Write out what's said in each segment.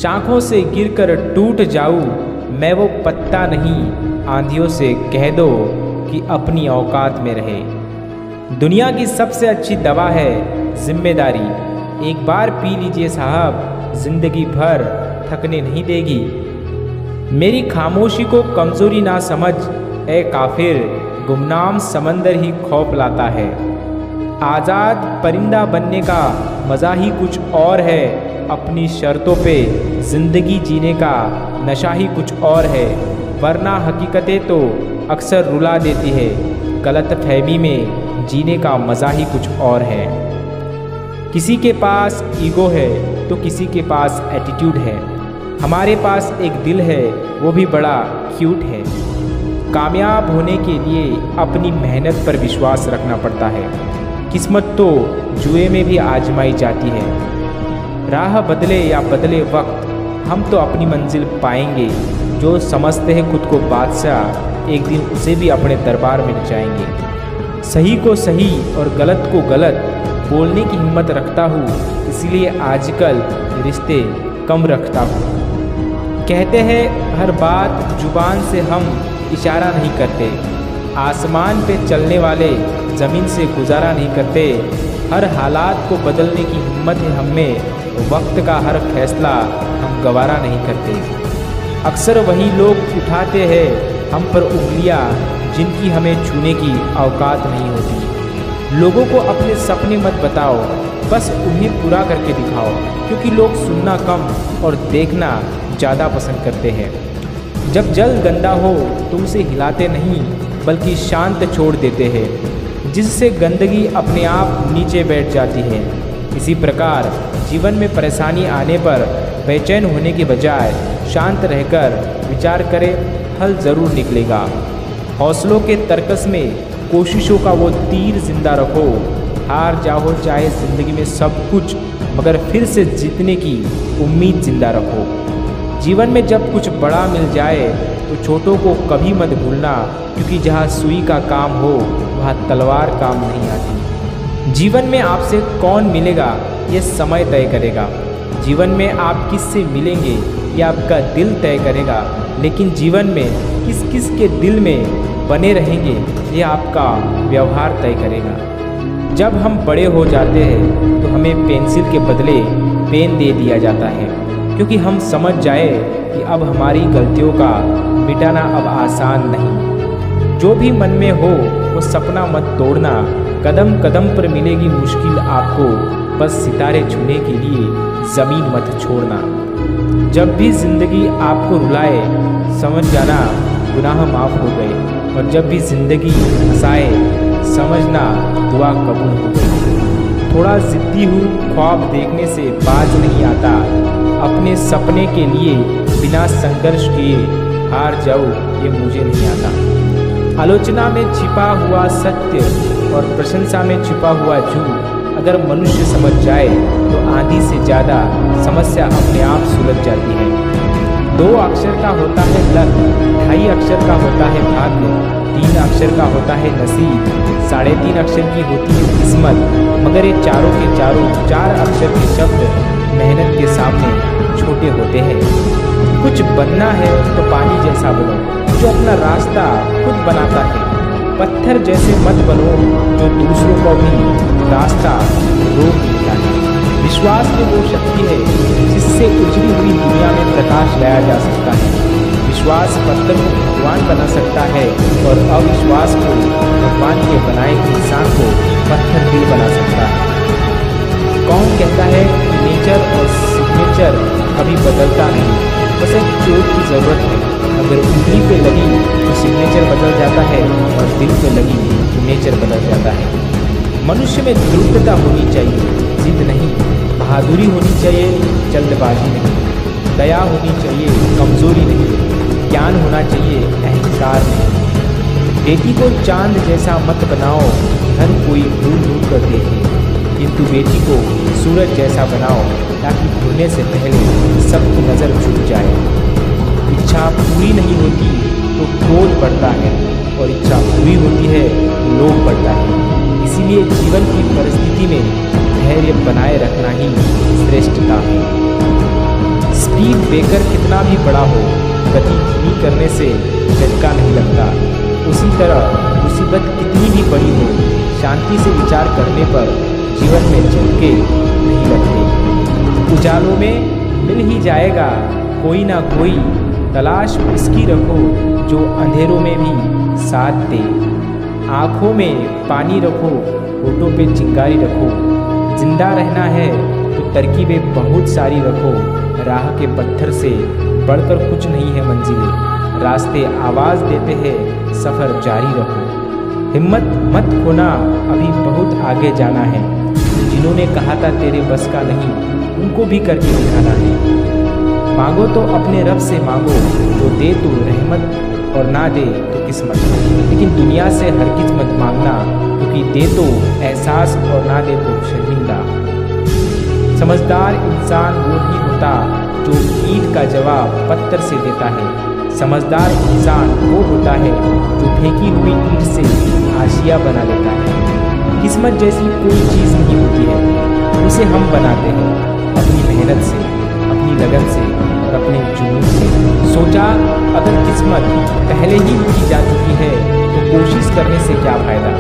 शाखों से गिरकर टूट जाऊं मैं वो पत्ता नहीं, आंधियों से कह दो कि अपनी औकात में रहे। दुनिया की सबसे अच्छी दवा है जिम्मेदारी। एक बार पी लीजिए साहब, जिंदगी भर थकने नहीं देगी। मेरी खामोशी को कमजोरी ना समझ ए काफिर, गुमनाम समंदर ही खौफ लाता है। आज़ाद परिंदा बनने का मज़ा ही कुछ और है, अपनी शर्तों पे ज़िंदगी जीने का नशा ही कुछ और है। वरना हकीकतें तो अक्सर रुला देती है, गलतफहमी में जीने का मज़ा ही कुछ और है। किसी के पास ईगो है तो किसी के पास एटीट्यूड है। हमारे पास एक दिल है, वो भी बड़ा क्यूट है। कामयाब होने के लिए अपनी मेहनत पर विश्वास रखना पड़ता है। किस्मत तो जुए में भी आजमाई जाती है। राह बदले या बदले वक्त, हम तो अपनी मंजिल पाएंगे। जो समझते हैं खुद को बादशाह, एक दिन उसे भी अपने दरबार में जाएंगे। सही को सही और गलत को गलत बोलने की हिम्मत रखता हूँ, इसलिए आजकल रिश्ते कम रखता हूँ। कहते हैं हर बात जुबान से हम इशारा नहीं करते, आसमान पे चलने वाले ज़मीन से गुजारा नहीं करते। हर हालात को बदलने की हिम्मत है हम में, वक्त का हर फैसला हम गवारा नहीं करते। अक्सर वही लोग उठाते हैं हम पर उंगलियां, जिनकी हमें छूने की औकात नहीं होती। लोगों को अपने सपने मत बताओ, बस उन्हें पूरा करके दिखाओ, क्योंकि लोग सुनना कम और देखना ज़्यादा पसंद करते हैं। जब जल गंदा हो तो उसे हिलाते नहीं, बल्कि शांत छोड़ देते हैं, जिससे गंदगी अपने आप नीचे बैठ जाती है। इसी प्रकार जीवन में परेशानी आने पर बेचैन होने के बजाय शांत रहकर विचार करें, हल ज़रूर निकलेगा। हौसलों के तर्कस में कोशिशों का वो तीर जिंदा रखो। हार जाओ चाहे ज़िंदगी में सब कुछ, मगर फिर से जीतने की उम्मीद जिंदा रखो। जीवन में जब कुछ बड़ा मिल जाए तो छोटों को कभी मत भूलना, क्योंकि जहाँ सुई का काम हो वहाँ तलवार काम नहीं आती। जीवन में आपसे कौन मिलेगा ये समय तय करेगा। जीवन में आप किससे मिलेंगे ये आपका दिल तय करेगा। लेकिन जीवन में किस किस के दिल में बने रहेंगे ये आपका व्यवहार तय करेगा। जब हम बड़े हो जाते हैं तो हमें पेंसिल के बदले पेन दे दिया जाता है, क्योंकि हम समझ जाए कि अब हमारी गलतियों का मिटाना अब आसान नहीं। जो भी मन में हो वो सपना मत तोड़ना, कदम कदम पर मिलेगी मुश्किल आपको, बस सितारे छूने के लिए ज़मीन मत छोड़ना। जब भी ज़िंदगी आपको रुलाए समझ जाना गुनाह माफ़ हो गए, और जब भी ज़िंदगी हंसाए समझना दुआ कबूल हो गई। थोड़ा ज़िद्दी हूँ, ख्वाब देखने से बाज नहीं आता। अपने सपने के लिए बिना संघर्ष किए हार जाऊँ ये मुझे नहीं आता। आलोचना में छिपा हुआ सत्य और प्रशंसा में छिपा हुआ झूठ अगर मनुष्य समझ जाए तो आंधी से ज़्यादा समस्या अपने आप सुलझ जाती है। 2 अक्षर का होता है लक, 2.5 अक्षर का होता है भाग्य, 3 अक्षर का होता है नसीब, 3.5 अक्षर की होती है किस्मत। मगर ये चारों के चारों 4 अक्षर के शब्द मेहनत के सामने छोटे होते हैं। कुछ बनना है तो पानी जैसा बनो, जो अपना रास्ता खुद बनाता है। पत्थर जैसे मत बनो जो दूसरों को भी रास्ता रोक देता है। विश्वास में वो शक्ति है जिससे उजड़ी हुई दुनिया में प्रकाश लाया जा सकता है। विश्वास पत्थर को भगवान बना सकता है, और अविश्वास को भगवान के बनाए इंसान को पत्थर दिल बना सकता है। कौन कहता है कि नेचर और सिग्नेचर कभी बदलता नहीं, बस एक चोट की ज़रूरत है। अगर उंगली पे लगी तो सिग्नेचर बदल जाता है, और दिल पे लगी तो नेचर बदल जाता है। मनुष्य में दृढ़ता होनी चाहिए, जिद नहीं। बहादुरी होनी चाहिए, जल्दबाजी नहीं। दया होनी चाहिए, कमज़ोरी नहीं। ज्ञान होना चाहिए, अहंकार नहीं। बेटी को चांद जैसा मत बनाओ, हर कोई भूल भूल कर देखे, किंतु बेटी को सूरज जैसा बनाओ, ताकि भूलने से पहले सबकी नज़र झुक जाए। इच्छा पूरी नहीं होती तो क्रोध बढ़ता है, और इच्छा पूरी होती है तो लोभ बढ़ता है। इसीलिए जीवन की परिस्थिति में धैर्य बनाए रखना ही श्रेष्ठता है। तीर बेकर कितना भी बड़ा हो, गति धीमी करने से झटका नहीं लगता। उसी तरह मुसीबत कितनी भी बड़ी हो, शांति से विचार करने पर जीवन में झटके नहीं लगते। उजालों में मिल ही जाएगा कोई ना कोई, तलाश उसकी रखो जो अंधेरों में भी साथ दे। आँखों में पानी रखो, होठों पे चिंगारी रखो। जिंदा रहना है तो तरकीबें बहुत सारी रखो। राह के पत्थर से बढ़कर कुछ नहीं है मंजिलें, रास्ते आवाज़ देते हैं, सफ़र जारी रखो। हिम्मत मत खोना, अभी बहुत आगे जाना है। जिन्होंने कहा था तेरे बस का नहीं, उनको भी करके दिखाना है। मांगो तो अपने रब से मांगो, जो दे तो रहमत और ना दे तो किस्मत। लेकिन दुनिया से हरगिज मत मांगना, क्योंकि दे तो एहसास और ना दे तो शर्मिंदा। समझदार इंसान वो नहीं होता जो ईंट का जवाब पत्थर से देता है। समझदार इंसान वो होता है जो फेंकी हुई ईंट से आशिया बना लेता है। किस्मत जैसी कोई चीज़ नहीं होती है, उसे हम बनाते हैं अपनी मेहनत से, अपनी लगन से और अपने जुनून से। सोचा अगर किस्मत पहले ही लिखी जा चुकी है तो कोशिश करने से क्या फ़ायदा।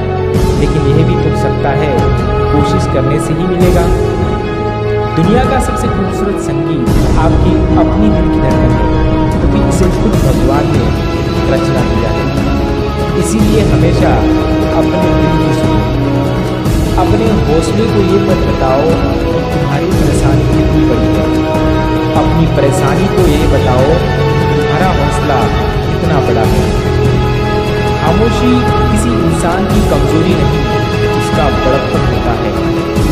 लेकिन यह भी तो सकता है कोशिश करने से ही मिलेगा। दुनिया का सबसे खूबसूरत संगीत आपकी अपनी दिल की धड़कन है, क्योंकि इसे खुद भगवान ने रचना किया है। इसीलिए हमेशा अपने दिल की सुनो। अपने हौसले को ये मत बताओ कि तुम्हारी परेशानी कितनी बड़ी है। अपनी परेशानी को ये बताओ तुम्हारा हौसला कितना बड़ा है। खामोशी किसी इंसान की कमजोरी नहीं, उसका बड़प्पन होता है।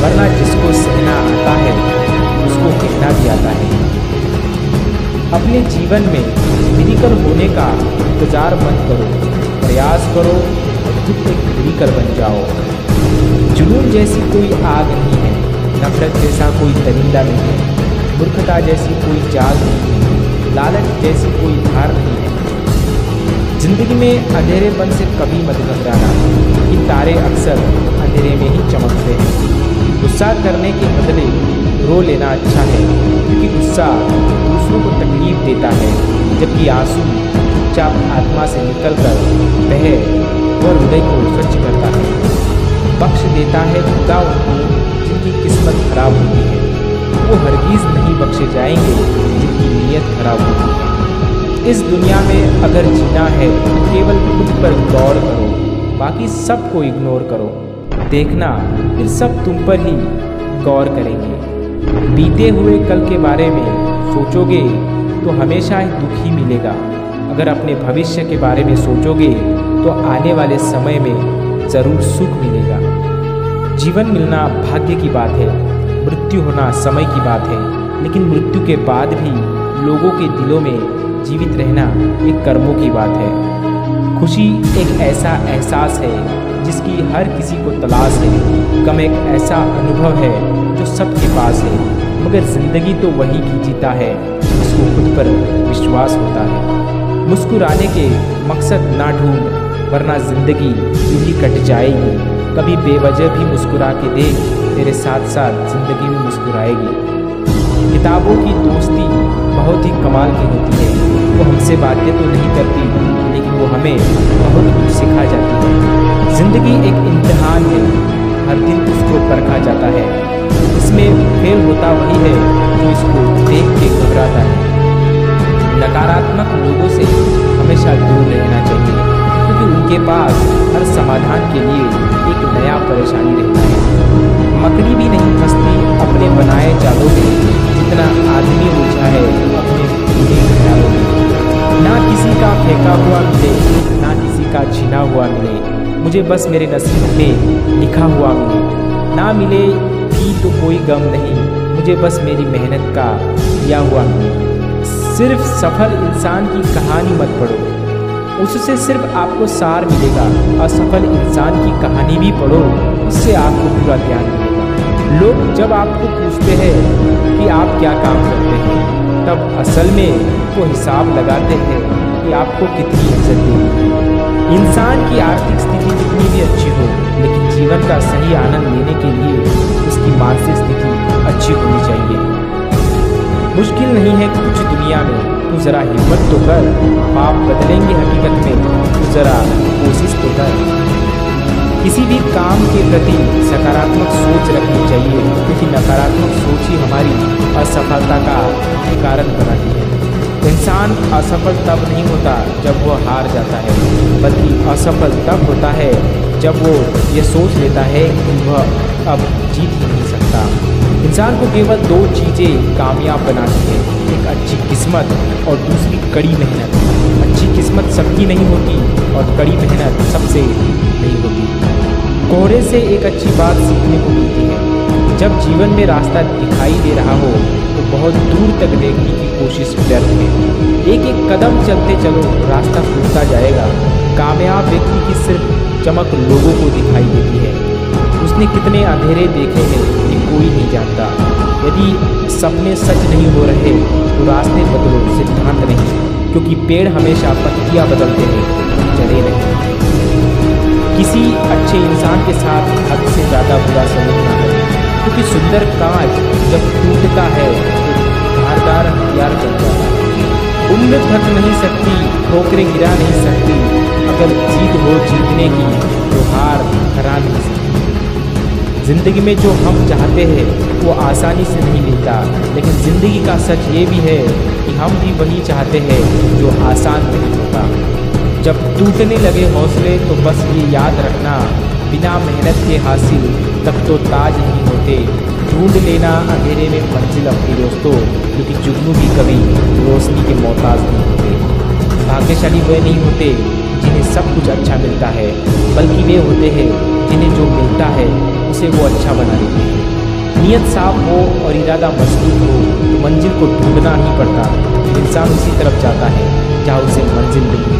वरना जिसको सहना आता है उसको कहना भी आता है। अपने जीवन में मिलकर होने का इंतजार मत करो, प्रयास करो और खुद एक मिलकर बन जाओ। जुनून जैसी कोई आग नहीं है, नफरत जैसा कोई दरिंदा नहीं है, मूर्खता जैसी कोई जाल नहीं है, लालच जैसी कोई धार नहीं है। जिंदगी में अंधेरेपन से कभी मत घबराना, कि तारे अक्सर अंधेरे में ही चमकते हैं। गुस्सा करने के बदले रो लेना अच्छा है, क्योंकि गुस्सा दूसरों को तकलीफ देता है, जबकि आंसू चुपचाप आत्मा से निकलकर बह और हृदय को स्वच्छ करता है। बख्श देता है खुदा उनको जिनकी किस्मत खराब होती है, वो हरगिज़ नहीं बख्शे जाएंगे जिनकी नीयत खराब होती है। इस दुनिया में अगर जीना है तो केवल खुद पर गौर करो, बाकी सबको इग्नोर करो। देखना फिर सब तुम पर ही गौर करेंगे। बीते हुए कल के बारे में सोचोगे तो हमेशा ही दुख ही मिलेगा। अगर अपने भविष्य के बारे में सोचोगे तो आने वाले समय में ज़रूर सुख मिलेगा। जीवन मिलना भाग्य की बात है, मृत्यु होना समय की बात है, लेकिन मृत्यु के बाद भी लोगों के दिलों में जीवित रहना एक कर्मों की बात है। खुशी एक ऐसा एहसास है जिसकी हर किसी को तलाश है। गम एक ऐसा अनुभव है जो सबके पास है, मगर ज़िंदगी तो वही की जीता है जिसको खुद पर विश्वास होता है। मुस्कुराने के मकसद ना ढूंढ, वरना ज़िंदगी यूं ही कट जाएगी। कभी बेवजह भी मुस्कुरा के देख, तेरे साथ साथ ज़िंदगी भी मुस्कुराएगी। किताबों की दोस्ती बहुत ही कमाल की होती है। वो हमसे बातें तो नहीं करती, लेकिन वो हमें बहुत कुछ सिखा जाती है। ज़िंदगी एक इम्तिहान है, हर दिन उसको परखा जाता है। इसमें फेल होता वही है जो इसको देख के घबराता है। नकारात्मक लोगों से हमेशा दूर रहना चाहिए, क्योंकि उनके पास हर समाधान के लिए एक नया परेशानी रहता है। मकड़ी भी नहीं फंसती अपने बनाए जालों में, जितना आदमी उलझा है अपने पूरे ख्यालों में। ना किसी का फेंका हुआ मिले, ना किसी का छीना हुआ मिले, मुझे बस मेरे नसीब में लिखा हुआ मिले। ना मिले भी तो कोई गम नहीं, मुझे बस मेरी मेहनत का किया हुआ मिले। सिर्फ सफल इंसान की कहानी मत पढ़ो, उससे सिर्फ आपको सार मिलेगा। असफल इंसान की कहानी भी पढ़ो, उससे आपको पूरा ज्ञान मिलेगा। लोग जब आपको पूछते हैं कि आप क्या काम करते हैं, तब असल में वो हिसाब लगाते हैं कि आपको कितनी इज्जत देनी। इंसान की आर्थिक स्थिति कितनी भी अच्छी हो, लेकिन जीवन का सही आनंद लेने के लिए उसकी मानसिक स्थिति अच्छी होनी चाहिए। मुश्किल नहीं है कुछ दुनिया में, तू ज़रा हिम्मत तो कर। पाप बदलेंगे हकीकत में, तू ज़रा कोशिश तो कर। किसी भी काम के प्रति सकारात्मक सोच रखनी चाहिए, क्योंकि नकारात्मक सोच ही हमारी असफलता का कारण बनाती है। इंसान असफल तब नहीं होता जब वह हार जाता है, बल्कि असफल तब होता है जब वो ये सोच लेता है कि वह अब जीत ही नहीं सकता। इंसान को केवल दो चीज़ें कामयाब बनाती हैं, एक अच्छी किस्मत और दूसरी कड़ी मेहनत। अच्छी किस्मत सबकी नहीं होती और कड़ी मेहनत सबसे नहीं होती। कोहरे से एक अच्छी बात सीखने को मिलती है। जब जीवन में रास्ता दिखाई दे रहा हो तो बहुत दूर तक देखने की कोशिश व्यर्थ है। एक एक कदम चलते चलो, रास्ता खुलता जाएगा। कामयाब व्यक्ति की सिर्फ चमक लोगों को दिखाई देती है। उसने कितने अंधेरे देखे हैं ये कोई नहीं जानता। यदि सपने सच नहीं हो रहे तो रास्ते बदलो, सिद्धांत नहीं, क्योंकि पेड़ हमेशा पत्तियाँ बदलते हैं, जड़ें नहीं। किसी अच्छे इंसान के साथ हद से ज़्यादा बुरा सलूक ना करें, क्योंकि सुंदर कांच जब टूटता है तो धारदार हथियार बन जाता है। उम्र थक नहीं सकती, ठोकरें गिरा नहीं सकती, अगर जीत हो जीतने की तो हार हरा नहीं सकती। ज़िंदगी में जो हम चाहते हैं वो आसानी से नहीं मिलता, लेकिन ज़िंदगी का सच ये भी है कि हम भी वही चाहते हैं जो आसान नहीं होता। जब टूटने लगे हौसले तो बस ये याद रखना, बिना मेहनत के हासिल तक तो ताज नहीं होते। ढूंढ लेना अंधेरे में मंजिल अपनी दोस्तों, क्योंकि जुगनू भी कभी रोशनी के मोहताज नहीं होते। भाग्यशाली वे नहीं होते जिन्हें सब कुछ अच्छा मिलता है, बल्कि वे होते हैं जिन्हें जो मिलता है उसे वो अच्छा बना देते हैं। नीयत साफ हो और इरादा मजबूत हो तो मंजिल को ढूंढना ही पड़ता, इंसान उसी तरफ जाता है जहाँ उसे मंजिल मिलती है।